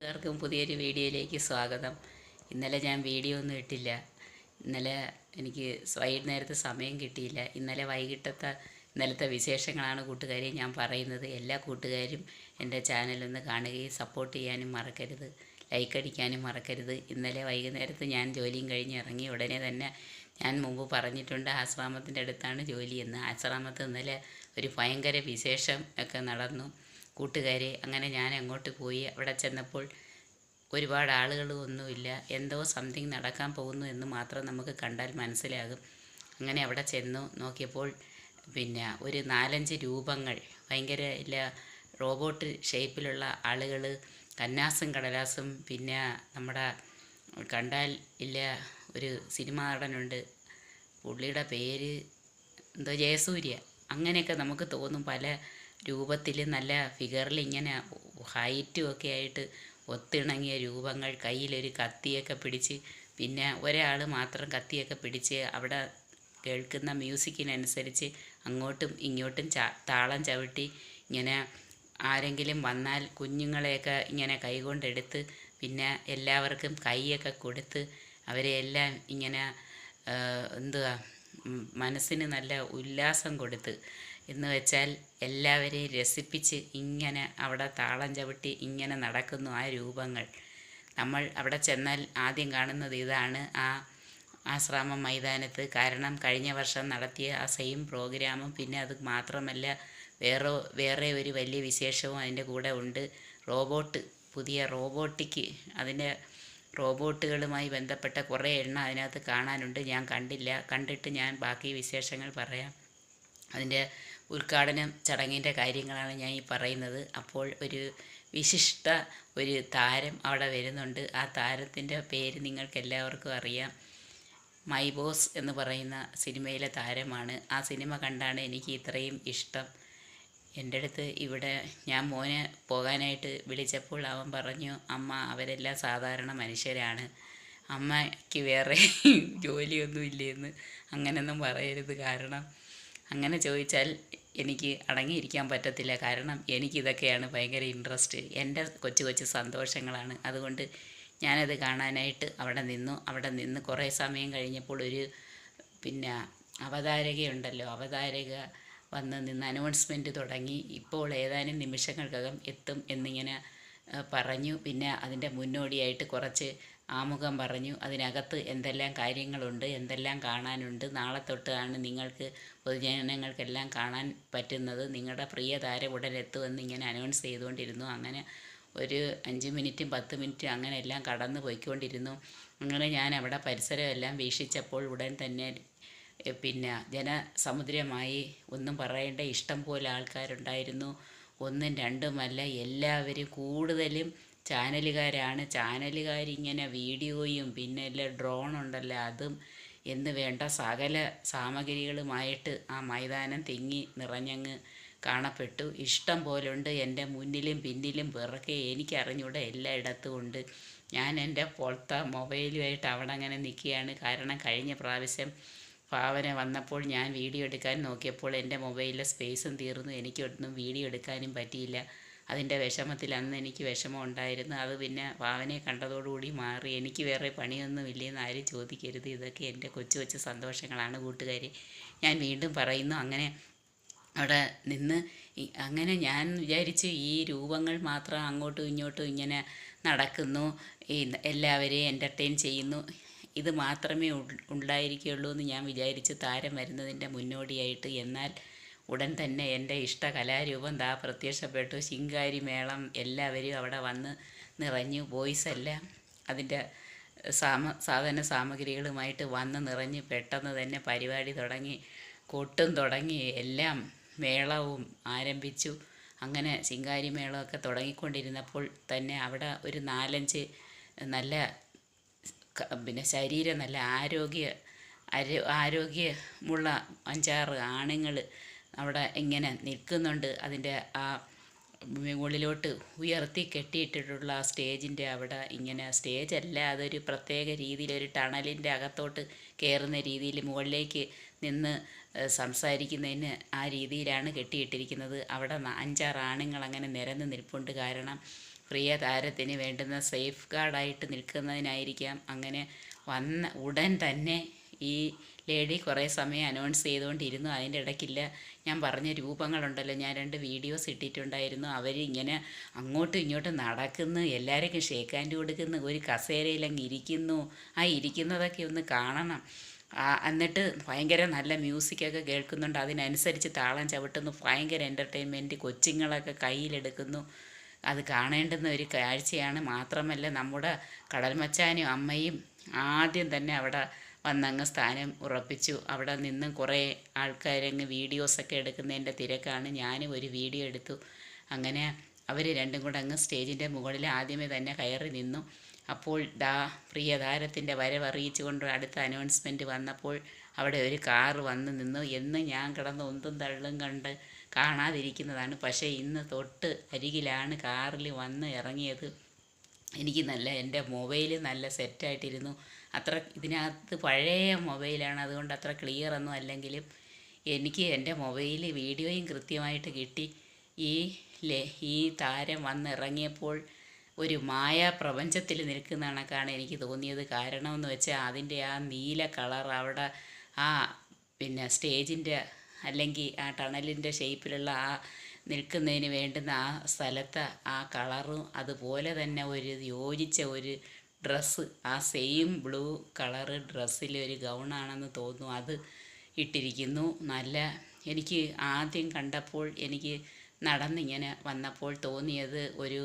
കൂട്ടുകാർക്കും പുതിയൊരു വീഡിയോയിലേക്ക് സ്വാഗതം. ഇന്നലെ ഞാൻ വീഡിയോ ഒന്നും ഇട്ടില്ല. ഇന്നലെ എനിക്ക് വൈകുന്നേരത്തെ സമയം കിട്ടിയില്ല. ഇന്നലത്തെ വിശേഷങ്ങളാണ് കൂട്ടുകാരെ ഞാൻ പറയുന്നത്. എല്ലാ കൂട്ടുകാരും എൻ്റെ ചാനലൊന്ന് കാണുകയും സപ്പോർട്ട് ചെയ്യാനും മറക്കരുത്, ലൈക്ക് അടിക്കാനും മറക്കരുത്. ഇന്നലെ വൈകുന്നേരത്ത് ഞാൻ ജോലിയും കഴിഞ്ഞ് ഇറങ്ങി ഉടനെ തന്നെ ഞാൻ മുമ്പ് പറഞ്ഞിട്ടുണ്ട് ആശ്രാമത്തിൻ്റെ അടുത്താണ് ജോലിയെന്ന്. ആശ്രാമത്ത് ഇന്നലെ ഒരു ഭയങ്കര വിശേഷം ഒക്കെ നടന്നു കൂട്ടുകാരെ. അങ്ങനെ ഞാൻ അങ്ങോട്ട് പോയി. അവിടെ ചെന്നപ്പോൾ ഒരുപാട് ആളുകളും ഒന്നുമില്ല. എന്തോ സംതിങ് നടക്കാൻ പോകുന്നു എന്ന് മാത്രം നമുക്ക് കണ്ടാൽ മനസ്സിലാകും. അങ്ങനെ അവിടെ ചെന്നു നോക്കിയപ്പോൾ ഒരു 4-5 രൂപങ്ങൾ, ഭയങ്കര റോബോട്ട് ഷേപ്പിലുള്ള ആളുകൾ, കന്നാസും കടലാസും, നമ്മുടെ കണ്ടാൽ ഒരു സിനിമാ നടനുണ്ട്, പുള്ളിയുടെ പേര് എന്തോ ജയസൂര്യ, അങ്ങനെയൊക്കെ നമുക്ക് തോന്നും. പല രൂപത്തിൽ നല്ല ഫിഗറിൽ ഇങ്ങനെ ഹൈറ്റും ഒക്കെ ആയിട്ട് ഒത്തിണങ്ങിയ രൂപങ്ങൾ, കയ്യിലൊരു കത്തിയൊക്കെ പിടിച്ച്, ഒരാൾ മാത്രം കത്തിയൊക്കെ പിടിച്ച് അവിടെ കേൾക്കുന്ന മ്യൂസിക്കിനനുസരിച്ച് അങ്ങോട്ടും ഇങ്ങോട്ടും താളം ചവിട്ടി ഇങ്ങനെ ആരെങ്കിലും വന്നാൽ കുഞ്ഞുങ്ങളെയൊക്കെ ഇങ്ങനെ കൈകൊണ്ടെടുത്ത് എല്ലാവർക്കും കൈയൊക്കെ കൊടുത്ത് അവരെയെല്ലാം ഇങ്ങനെ എന്തുവാ മനസ്സിന് നല്ല ഉല്ലാസം കൊടുത്ത് എന്ന് വെച്ചാൽ എല്ലാവരെയും രസിപ്പിച്ച് ഇങ്ങനെ അവിടെ താളം ചവിട്ടി ഇങ്ങനെ നടക്കുന്നു ആ രൂപങ്ങൾ. നമ്മൾ അവിടെ ചെന്നാൽ ആദ്യം കാണുന്നത് ഇതാണ്, ആ ആശ്രാമം മൈതാനത്ത്. കാരണം കഴിഞ്ഞ വർഷം നടത്തിയ ആ സെയിം പ്രോഗ്രാമും അത് മാത്രമല്ല വേറെ ഒരു വലിയ വിശേഷവും അതിൻ്റെ കൂടെ ഉണ്ട്. പുതിയ അതിൻ്റെ റോബോട്ടുകളുമായി ബന്ധപ്പെട്ട കുറേ എണ്ണം അതിനകത്ത് കാണാനുണ്ട്. ഞാൻ കണ്ടില്ല, കണ്ടിട്ട് ഞാൻ ബാക്കി വിശേഷങ്ങൾ പറയാം. അതിൻ്റെ ഉദ്ഘാടന ചടങ്ങിൻ്റെ കാര്യങ്ങളാണ് ഞാൻ ഈ പറയുന്നത്. അപ്പോൾ ഒരു വിശിഷ്ട താരം അവിടെ വരുന്നുണ്ട്. ആ താരത്തിൻ്റെ പേര് നിങ്ങൾക്ക് എല്ലാവർക്കും അറിയാം. മൈ ബോസ് എന്ന് പറയുന്ന സിനിമയിലെ താരമാണ്. ആ സിനിമ കണ്ടാണ് എനിക്ക് ഇത്രയും ഇഷ്ടം. എൻ്റെ അടുത്ത് ഇവിടെ ഞാൻ മോനെ പോകാനായിട്ട് വിളിച്ചപ്പോൾ അവൻ പറഞ്ഞു, അമ്മ അവരെല്ലാം സാധാരണ മനുഷ്യരാണ്, അമ്മയ്ക്ക് വേറെ ജോലിയൊന്നും ഇല്ലേന്ന്. അങ്ങനെയൊന്നും പറയരുത്. കാരണം അങ്ങനെ ചോദിച്ചാൽ എനിക്ക് അടങ്ങിയിരിക്കാൻ പറ്റത്തില്ല. കാരണം എനിക്കിതൊക്കെയാണ് ഭയങ്കര ഇൻട്രസ്റ്റ്, എൻ്റെ കൊച്ചു സന്തോഷങ്ങളാണ്. അതുകൊണ്ട് ഞാനത് കാണാനായിട്ട് അവിടെ നിന്ന് കുറേ സമയം കഴിഞ്ഞപ്പോൾ അവതാരക വന്ന് നിന്ന് അനൗൺസ്മെൻറ്റ് തുടങ്ങി. ഇപ്പോൾ ഏതാനും നിമിഷങ്ങൾക്കകം എത്തും എന്നിങ്ങനെ പറഞ്ഞു. അതിൻ്റെ മുന്നോടിയായിട്ട് കുറച്ച് ആമുഖം പറഞ്ഞു. അതിനകത്ത് എന്തെല്ലാം കാര്യങ്ങളുണ്ട്, എന്തെല്ലാം കാണാനുണ്ട്, നാളെ തൊട്ടാണ് നിങ്ങൾക്ക് പൊതുജനങ്ങൾക്കെല്ലാം കാണാൻ പറ്റുന്നത്, നിങ്ങളുടെ പ്രിയ താരം ഉടനെത്തുമെന്ന് ഇങ്ങനെ അനൗൺസ് ചെയ്തുകൊണ്ടിരുന്നു. അങ്ങനെ ഒരു 5 മിനിറ്റും 10 മിനിറ്റും അങ്ങനെ എല്ലാം കടന്നു പോയിക്കൊണ്ടിരുന്നു. അങ്ങനെ ഞാൻ അവിടെ പരിസരമെല്ലാം വീക്ഷിച്ചപ്പോൾ ഉടൻ തന്നെ ജനസമുദ്രമായി, ഒന്നും പറയേണ്ട ഇഷ്ടം പോലെ ആൾക്കാരുണ്ടായിരുന്നു. 1ഉം 2ഉമല്ല, എല്ലാവരും കൂടുതലും ചാനലുകാരിങ്ങനെ വീഡിയോയും ഡ്രോൺ ഉണ്ടല്ലോ അതും എന്ന് വേണ്ട സകല സാമഗ്രികളുമായിട്ട് ആ മൈതാനം തിങ്ങി നിറഞ്ഞങ്ങ് കാണപ്പെട്ടു. ഇഷ്ടം പോലുണ്ട്. എൻ്റെ മുന്നിലും പിന്നിലും പിറക്കെ എനിക്കറിഞ്ഞൂടെ എല്ലായിടത്തും ഉണ്ട്. ഞാൻ എൻ്റെ പൊളത്ത മൊബൈലുമായിട്ട് അവിടെ അങ്ങനെ നിൽക്കുകയാണ്. കാരണം കഴിഞ്ഞ പ്രാവശ്യം ഭാവന വന്നപ്പോൾ ഞാൻ വീഡിയോ എടുക്കാൻ നോക്കിയപ്പോൾ എൻ്റെ മൊബൈലിലെ സ്പേസും തീർന്നു, എനിക്കൊന്നും വീഡിയോ എടുക്കാനും പറ്റിയില്ല. അതിൻ്റെ വിഷമത്തിൽ അന്ന് എനിക്ക് വിഷമം ഉണ്ടായിരുന്നു. അത് ഭാവനയെ കണ്ടതോടുകൂടി മാറി. എനിക്ക് വേറെ പണിയൊന്നുമില്ലെന്ന് ആരും ചോദിക്കരുത്. ഇതൊക്കെ എൻ്റെ കൊച്ചു സന്തോഷങ്ങളാണ് കൂട്ടുകാരെ. ഞാൻ വീണ്ടും പറയുന്നു. അങ്ങനെ അവിടെ നിന്ന് അങ്ങനെ ഞാൻ വിചാരിച്ചു ഈ രൂപങ്ങൾ മാത്രം അങ്ങോട്ടും ഇങ്ങോട്ടും ഇങ്ങനെ നടക്കുന്നു, എല്ലാവരെയും എൻ്റർടൈൻ ചെയ്യുന്നു, ഇത് മാത്രമേ ഉണ്ടായിരിക്കുകയുള്ളൂ എന്ന് ഞാൻ വിചാരിച്ചു താരം വരുന്നതിൻ്റെ മുന്നോടിയായിട്ട്. എന്നാൽ ഉടൻ തന്നെ എൻ്റെ ഇഷ്ട കലാരൂപം പ്രത്യക്ഷപ്പെട്ടു. ശിങ്കാരി മേളം എല്ലാവരും അവിടെ വന്ന് നിറഞ്ഞു. ബോയ്സ് എല്ലാം അതിൻ്റെ സാധന സാമഗ്രികളുമായിട്ട് വന്ന് നിറഞ്ഞ് പെട്ടെന്ന് തന്നെ പരിപാടി തുടങ്ങി, കൊട്ടും തുടങ്ങി, എല്ലാം മേളവും ആരംഭിച്ചു. അങ്ങനെ ശിങ്കാരി മേളമൊക്കെ തുടങ്ങിക്കൊണ്ടിരുന്നപ്പോൾ തന്നെ അവിടെ ഒരു 4-5 നല്ല ശരീരം നല്ല ആരോഗ്യമുള്ള 5-6 ആണുങ്ങൾ അവിടെ ഇങ്ങനെ നിൽക്കുന്നുണ്ട്. അതിൻ്റെ ആ മുകളിലോട്ട് ഉയർത്തി കെട്ടിയിട്ടിട്ടുള്ള ആ സ്റ്റേജിൻ്റെ അവിടെ ഇങ്ങനെ, സ്റ്റേജല്ല, അതൊരു പ്രത്യേക രീതിയിൽ ഒരു ടണലിൻ്റെ അകത്തോട്ട് കയറുന്ന രീതിയിൽ മുകളിലേക്ക് നിന്ന് സംസാരിക്കുന്നതിന് ആ രീതിയിലാണ് കെട്ടിയിട്ടിരിക്കുന്നത്. അവിടെ 5-6 ആണുങ്ങൾ അങ്ങനെ നിരന്ന് നിൽപ്പുണ്ട്. കാരണം പ്രിയ താരത്തിന് വേണ്ടുന്ന സേഫ് ഗാർഡായിട്ട് നിൽക്കുന്നതിനായിരിക്കാം അങ്ങനെ വന്ന ഉടൻ തന്നെ ഈ ലേഡി കുറേ സമയം അനൗൺസ് ചെയ്തുകൊണ്ടിരുന്നു. അതിൻ്റെ ഇടയ്ക്കില്ല ഞാൻ പറഞ്ഞ രൂപങ്ങളുണ്ടല്ലോ, ഞാൻ 2 വീഡിയോസ് ഇട്ടിട്ടുണ്ടായിരുന്നു. അവരിങ്ങനെ അങ്ങോട്ടും ഇങ്ങോട്ടും നടക്കുന്നു, എല്ലാവർക്കും ഷേക്ക് ഹാൻഡ് കൊടുക്കുന്നു, ഒരു കസേരയിലങ്ങ് ഇരിക്കുന്നു. ആ ഇരിക്കുന്നതൊക്കെ ഒന്ന് കാണണം. എന്നിട്ട് ഭയങ്കര നല്ല മ്യൂസിക്കൊക്കെ കേൾക്കുന്നുണ്ട്, അതിനനുസരിച്ച് താളം ചവിട്ടുന്നു, ഭയങ്കര എൻ്റർടൈൻമെൻറ്റ്, കൊച്ചുങ്ങളൊക്കെ കയ്യിലെടുക്കുന്നു. അത് കാണേണ്ടുന്ന ഒരു കാഴ്ചയാണ്. മാത്രമല്ല നമ്മുടെ കടൽമച്ചാനും അമ്മയും ആദ്യം തന്നെ അവിടെ വന്നങ്ങ് സ്ഥാനം ഉറപ്പിച്ചു. അവിടെ നിന്നും കുറേ ആൾക്കാരങ്ങ് വീഡിയോസൊക്കെ എടുക്കുന്നതിൻ്റെ തിരക്കാണ്. ഞാനും ഒരു വീഡിയോ എടുത്തു. അങ്ങനെ അവർ രണ്ടും കൂടെ അങ്ങ് സ്റ്റേജിൻ്റെ മുകളിൽ ആദ്യമേ തന്നെ കയറി നിന്നു. അപ്പോൾ പ്രിയ താരത്തിൻ്റെ വരവറിയിച്ചുകൊണ്ട് അടുത്ത അനൗൺസ്മെൻറ്റ് വന്നപ്പോൾ അവിടെ ഒരു കാറ് വന്ന് നിന്നു. എന്ന് ഞാൻ കിടന്ന് ഒന്തും തള്ളും കണ്ട് കാണാതിരിക്കുന്നതാണ്. പക്ഷേ ഇന്ന് തൊട്ട് അരികിലാണ് കാറിൽ വന്ന് ഇറങ്ങിയത്. എനിക്ക് എൻ്റെ മൊബൈൽ നല്ല സെറ്റായിട്ടിരുന്നു. അത്ര ഇതിനകത്ത് പഴയ മൊബൈലാണ്, അതുകൊണ്ട് അത്ര ക്ലിയറൊന്നും അല്ലെങ്കിലും എനിക്ക് എൻ്റെ മൊബൈൽ വീഡിയോയും കൃത്യമായിട്ട് കിട്ടി. ഈ താരം വന്നിറങ്ങിയപ്പോൾ ഒരു മായാപ്രപഞ്ചത്തിൽ നിൽക്കുന്ന കണക്കാണ് എനിക്ക് തോന്നിയത്. കാരണമെന്ന് വെച്ചാൽ അതിൻ്റെ ആ നീല കളർ അവിടെ പിന്നെ സ്റ്റേജിൻ്റെ അല്ലെങ്കിൽ ആ ടണലിൻ്റെ ഷേപ്പിലുള്ള നിൽക്കുന്നതിന് വേണ്ടുന്ന ആ സ്ഥലത്തെ ആ കളറും അതുപോലെ തന്നെ ഒരു യോജിച്ച ഒരു ഡ്രസ്സ്, ആ സെയിം ബ്ലൂ കളറ് ഡ്രസ്സിൽ ഒരു ഗൗണാണെന്ന് തോന്നുന്നു, അത് ഇട്ടിരിക്കുന്നു. എനിക്ക് ആദ്യം കണ്ടപ്പോൾ എനിക്ക് നടന്നിങ്ങനെ വന്നപ്പോൾ തോന്നിയത് ഒരു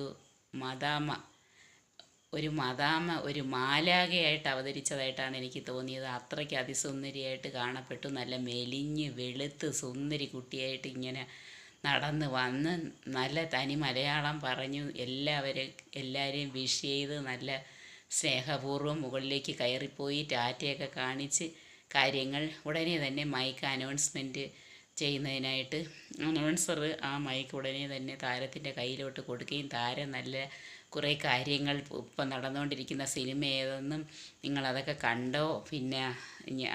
ഒരു മാലാഖയായിട്ട് അവതരിച്ചതായിട്ടാണ് എനിക്ക് തോന്നിയത്. അത്രയ്ക്ക് അതിസുന്ദരിയായിട്ട് കാണപ്പെട്ടു. നല്ല മെലിഞ്ഞ് വെളുത്ത് സുന്ദരി കുട്ടിയായിട്ട് ഇങ്ങനെ നടന്ന് വന്ന് നല്ല തനി മലയാളം പറഞ്ഞു. എല്ലാവരെയും വിഷ് ചെയ്ത് നല്ല സ്നേഹപൂർവ്വം മുകളിലേക്ക് കയറിപ്പോയി ടാറ്റയൊക്കെ കാണിച്ച് കാര്യങ്ങൾ ഉടനെ തന്നെ മൈക്ക് അനൗൺസ്മെൻറ്റ് ചെയ്യുന്നതിനായിട്ട് അനൗൺസർ ആ മൈക്ക് ഉടനെ തന്നെ താരത്തിൻ്റെ കയ്യിലോട്ട് കൊടുക്കുകയും താരം നല്ല കുറേ കാര്യങ്ങൾ ഇപ്പം നടന്നുകൊണ്ടിരിക്കുന്ന സിനിമ ഏതെന്നും നിങ്ങളതൊക്കെ കണ്ടോ, പിന്നെ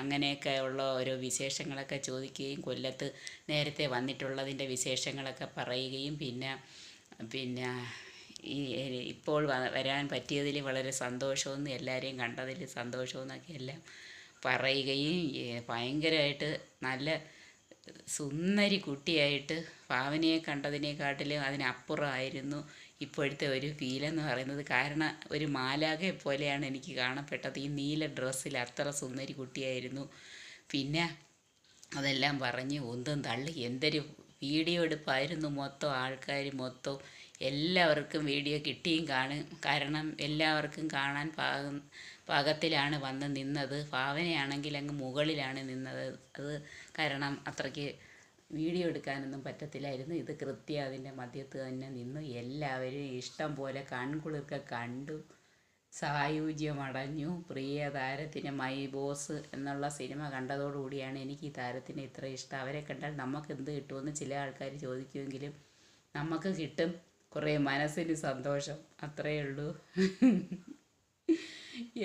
അങ്ങനെയൊക്കെ ഉള്ള ഓരോ വിശേഷങ്ങളൊക്കെ ചോദിക്കുകയും കൊല്ലത്ത് നേരത്തെ വന്നിട്ടുള്ളതിൻ്റെ വിശേഷങ്ങളൊക്കെ പറയുകയും പിന്നെ ഇപ്പോൾ വരാൻ പറ്റിയതിൽ വളരെ സന്തോഷമെന്ന്, എല്ലാവരെയും കണ്ടതിൽ സന്തോഷമെന്നൊക്കെ എല്ലാം പറയുകയും ഭയങ്കരമായിട്ട് നല്ല സുന്ദരി കുട്ടിയായിട്ട് ഭാവനയെ കണ്ടതിനെക്കാട്ടിലും അതിനപ്പുറമായിരുന്നു ഇപ്പോഴത്തെ ഒരു ഫീലെന്ന് പറയുന്നത്. കാരണം ഒരു മാലാഖയെ പോലെയാണ് എനിക്ക് കാണപ്പെട്ടത് ഈ നീല ഡ്രസ്സിൽ. അത്ര സുന്ദരി കുട്ടിയായിരുന്നു. പിന്നെ അതെല്ലാം പറഞ്ഞ് ഒന്നും തള്ളി എന്തൊരു വീഡിയോ എടുപ്പായിരുന്നു. മൊത്തം ആൾക്കാർ എല്ലാവർക്കും വീഡിയോ കിട്ടിയും കാണും. കാരണം എല്ലാവർക്കും കാണാൻ പാകത്തിലാണ് വന്ന് നിന്നത്. ഭാവനയാണെങ്കിൽ അങ്ങ് മുകളിലാണ് നിന്നത്. അത് കാരണം അത്രയ്ക്ക് വീഡിയോ എടുക്കാനൊന്നും പറ്റത്തില്ലായിരുന്നു. ഇത് കൃത്യം അതിൻ്റെ മധ്യത്ത് തന്നെ നിന്നു. എല്ലാവരും ഇഷ്ടം പോലെ കൺകുളിർക്കെ കണ്ടു, സായുജ്യമടഞ്ഞു. പ്രിയ താരത്തിന് മൈ ബോസ് എന്നുള്ള സിനിമ കണ്ടതോടുകൂടിയാണ് എനിക്ക് ഈ താരത്തിന് ഇത്ര ഇഷ്ടം. അവരെ കണ്ടാൽ നമുക്ക് എന്ത് കിട്ടുമെന്ന് ചില ആൾക്കാർ ചോദിക്കുമെങ്കിലും നമുക്ക് കിട്ടും കുറേ മനസ്സിന് സന്തോഷം, അത്രയേ ഉള്ളൂ.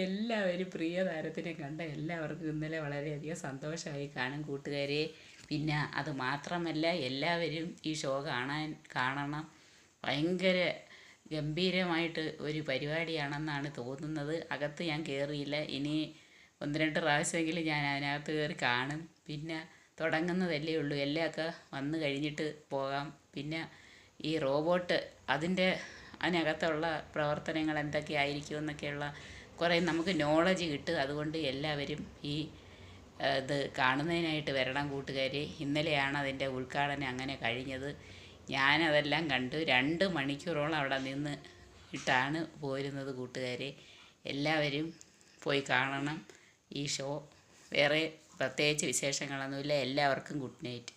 എല്ലാവരും പ്രിയ താരത്തിനെ കണ്ട എല്ലാവർക്കും ഇന്നലെ വളരെയധികം സന്തോഷമായി കാണും കൂട്ടുകാരെ. പിന്നെ അത് മാത്രമല്ല എല്ലാവരും ഈ ഷോ കാണണം. ഭയങ്കര ഗംഭീരമായിട്ട് ഒരു പരിപാടിയാണെന്നാണ് തോന്നുന്നത്. അകത്ത് ഞാൻ കയറിയില്ല. ഇനി 1-2 പ്രാവശ്യമെങ്കിലും ഞാൻ അതിനകത്ത് കയറി കാണും. പിന്നെ തുടങ്ങുന്നതല്ലേ ഉള്ളൂ, എല്ലാമൊക്കെ വന്നു കഴിഞ്ഞിട്ട് പോകാം. പിന്നെ ഈ റോബോട്ട് അതിനകത്തുള്ള പ്രവർത്തനങ്ങൾ എന്തൊക്കെയായിരിക്കും എന്നൊക്കെയുള്ള കുറേ നമുക്ക് നോളജ് കിട്ടും. അതുകൊണ്ട് എല്ലാവരും ഇത് കാണുന്നതിനായിട്ട് വരണം കൂട്ടുകാരെ. ഇന്നലെയാണ് അതിൻ്റെ ഉദ്ഘാടനം അങ്ങനെ കഴിഞ്ഞത്. ഞാനതെല്ലാം കണ്ടു 2 മണിക്കൂറോളം അവിടെ നിന്ന് ഇട്ടാണ് പോരുന്നത് കൂട്ടുകാരെ. എല്ലാവരും പോയി കാണണം ഈ ഷോ. വേറെ പ്രത്യേകിച്ച് വിശേഷങ്ങളൊന്നുമില്ല. എല്ലാവർക്കും ഗുഡ് നൈറ്റ്.